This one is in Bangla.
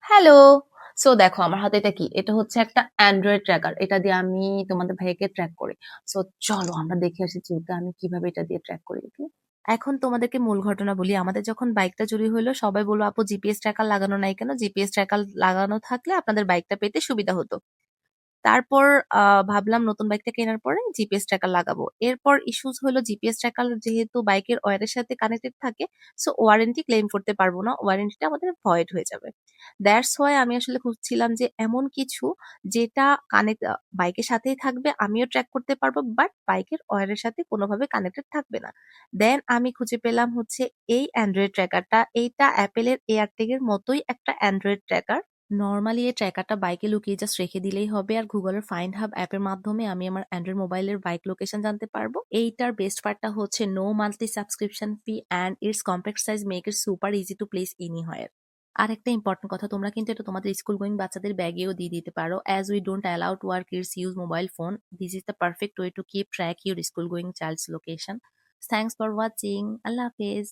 হ্যালো! সো দেখো আমার হাতে এটা কি? এটা হচ্ছে একটা Android ট্র্যাকার। এটা দিয়ে আমি তোমাদের ভাইয়াকে ট্র্যাক করি। সো চলো আমরা দেখে আসি যে আমি কিভাবে এটা দিয়ে ট্র্যাক করি, ওকে? এখন তোমাদেরকে মূল ঘটনা বলি। আমাদের যখন বাইকটা চুরি হইলো সবাই বলল, আপু জিপিএস ট্র্যাকার লাগানো নাই কেন? জিপিএস ট্র্যাকার লাগানো থাকলে আপনাদের বাইকটা পেতে সুবিধা হতো। তারপর ভাবলাম নতুন বাইকটা কেনার পরে জিপিএস ট্র্যাকার লাগাবো। এরপর ইস্যুস হলো জিপিএস ট্র্যাকার যেহেতু বাইকের ওয়্যারের সাথে কানেক্টেড থাকে, সো ওয়ারেন্টি ক্লেম করতে পারবো না। ওয়ারেন্টিটা আমাদের ভয়েড হয়ে যাবে। দ্যাটস হোয়াই আমি আসলে খুঁজছিলাম যে এমন কিছু যেটা কানেক্ট বাইকের সাথেই থাকবে, আমিও ট্র্যাক করতে পারবো, বাট বাইকের ওয়্যারের সাথে কোনোভাবে কানেক্টেড থাকবে না। দেন আমি খুঁজে পেলাম হচ্ছে এই অ্যান্ড্রয়েড ট্র্যাকারটা। এইটা অ্যাপেলের এয়ারটেগ এর মতোই একটা অ্যান্ড্রয়েড ট্র্যাকার। নরমালি এই ট্র্যাকারটা বাইকে লুকিয়ে জাস্ট রেখে দিলেই হবে, আর গুগলের ফাইন্ড হাব অ্যাপের মাধ্যমে আমি আমার অ্যান্ড্রয়েড মোবাইলের বাইক লোকেশন জানতে পারবো। এইটার বেস্ট পার্টটা হচ্ছে no monthly subscription fee and it's compact size make it super easy to place anywhere. আর একটা ইম্পর্টেন্ট কথা, তোমরা কিন্তু এটা তোমাদের স্কুল গোয়িং বাচ্চাদের ব্যাগেও দিয়ে দিতে পারো। As we don't allow to our kids use mobile phone, this is the perfect way to keep track your school going child's location. Thanks for watching. আল্লাহ হাফেজ।